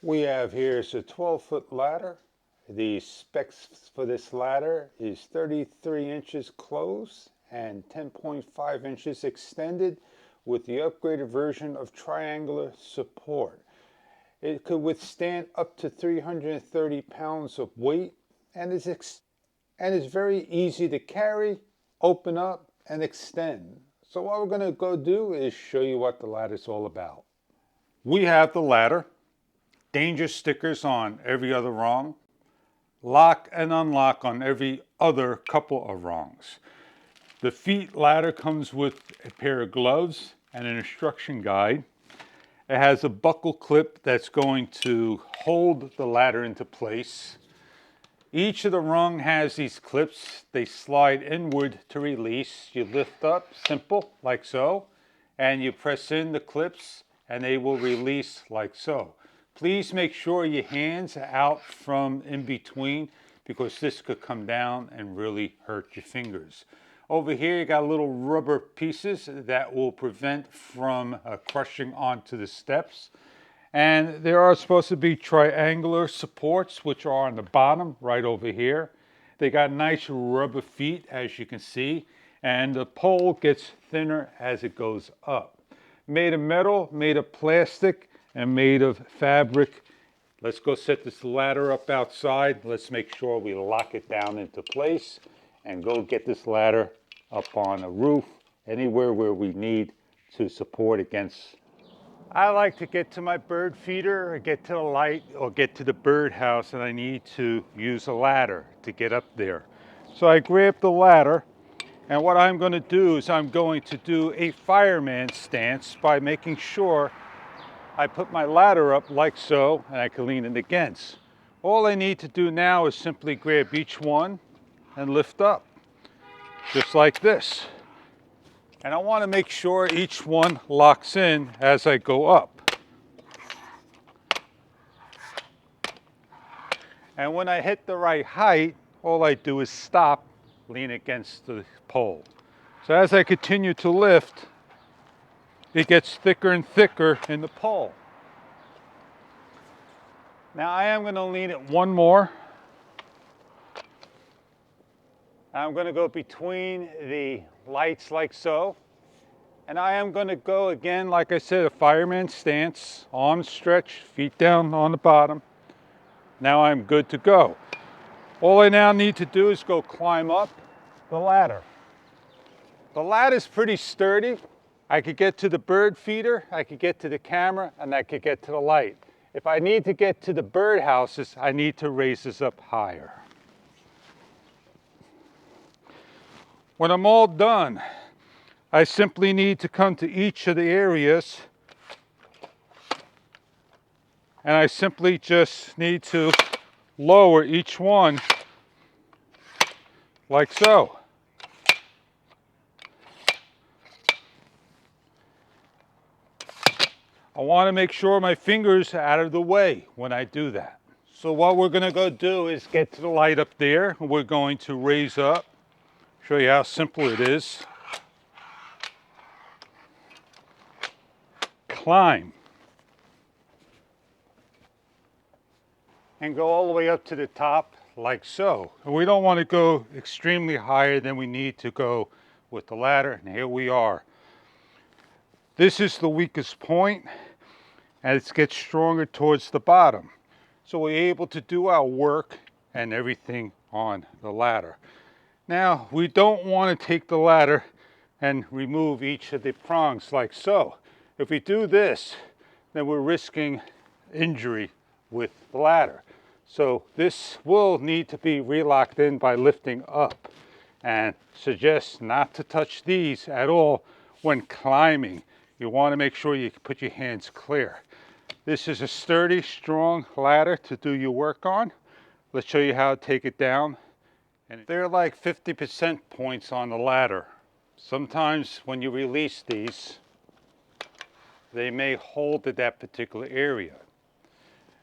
We have here is a 12-foot ladder. The specs for this ladder is 33 inches closed and 10.5 inches extended with the upgraded version of triangular support. It could withstand up to 330 pounds of weight and is very easy to carry, open up, and extend. So what we're going to go do is show you what the ladder is all about. We have the ladder, danger stickers on every other rung, lock and unlock on every other couple of rungs. The FEETE ladder comes with a pair of gloves and an instruction guide. It has a buckle clip that's going to hold the ladder into place. Each of the rung has these clips. They slide inward to release. You lift up, simple, like so, and you press in the clips and they will release like so. Please make sure your hands are out from in between because this could come down and really hurt your fingers. Over here you got little rubber pieces that will prevent from crushing onto the steps. And there are supposed to be triangular supports which are on the bottom right over here. They got nice rubber feet as you can see, and the pole gets thinner as it goes up. Made of metal, made of plastic, and made of fabric. Let's go set this ladder up outside. Let's make sure we lock it down into place and go get this ladder up on a roof, anywhere where we need to support against. I like to get to my bird feeder or get to the light or get to the bird house, and I need to use a ladder to get up there. So I grab the ladder, and what I'm going to do is I'm going to do a fireman stance by making sure I put my ladder up like so, and I can lean it against. All I need to do now is simply grab each one and lift up, just like this. And I want to make sure each one locks in as I go up. And when I hit the right height, all I do is stop, lean against the pole. So as I continue to lift, it gets thicker and thicker in the pole. Now I am going to lean it one more. I'm going to go between the lights like so. And I am going to go again, like I said, a fireman stance, arms stretched, feet down on the bottom. Now I'm good to go. All I now need to do is go climb up the ladder. The ladder is pretty sturdy. I could get to the bird feeder, I could get to the camera, and I could get to the light. If I need to get to the bird houses, I need to raise this up higher. When I'm all done, I simply need to come to each of the areas, and I simply just need to lower each one like so. I want to make sure my fingers are out of the way when I do that. So what we're going to go do is get to the light up there. We're going to raise up, show you how simple it is. Climb. And go all the way up to the top like so. And we don't want to go extremely higher than we need to go with the ladder. And here we are. This is the weakest point, and it gets stronger towards the bottom. So we're able to do our work and everything on the ladder. Now, we don't want to take the ladder and remove each of the prongs like so. If we do this, then we're risking injury with the ladder. So this will need to be relocked in by lifting up, and suggest not to touch these at all when climbing. You want to make sure you put your hands clear. This is a sturdy, strong ladder to do your work on. Let's show you how to take it down. And they're like 50% points on the ladder. Sometimes when you release these, they may hold at that particular area.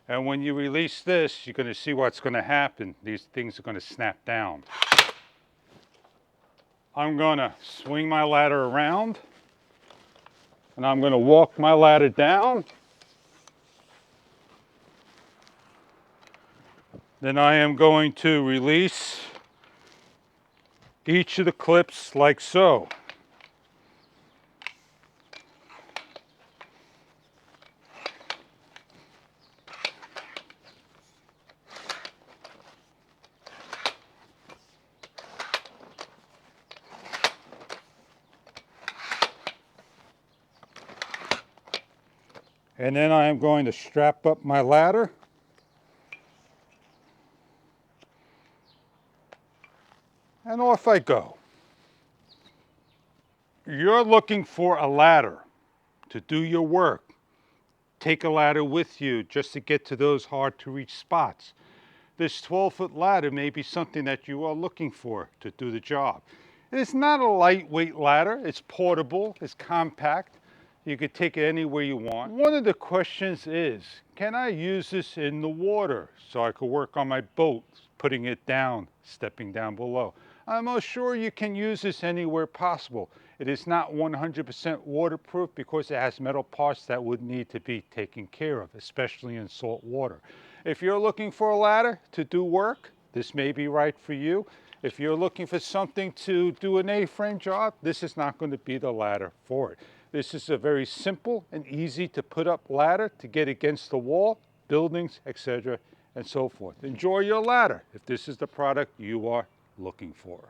And when you release this, you're going to see what's going to happen. These things are going to snap down. I'm going to swing my ladder around, and I'm going to walk my ladder down. Then I am going to release each of the clips like so. And then I am going to strap up my ladder. And off I go. You're looking for a ladder to do your work. Take a ladder with you just to get to those hard to reach spots. This 12-foot ladder may be something that you are looking for to do the job. It's not a lightweight ladder. It's portable, it's compact. You could take it anywhere you want. One of the questions is, can I use this in the water so I could work on my boat, putting it down, stepping down below? I'm most sure you can use this anywhere possible. It is not 100% waterproof because it has metal parts that would need to be taken care of, especially in salt water. If you're looking for a ladder to do work, this may be right for you. If you're looking for something to do an A-frame job, this is not going to be the ladder for it. This is a very simple and easy to put up ladder to get against the wall, buildings, etc., and so forth. Enjoy your ladder if this is the product you are looking for.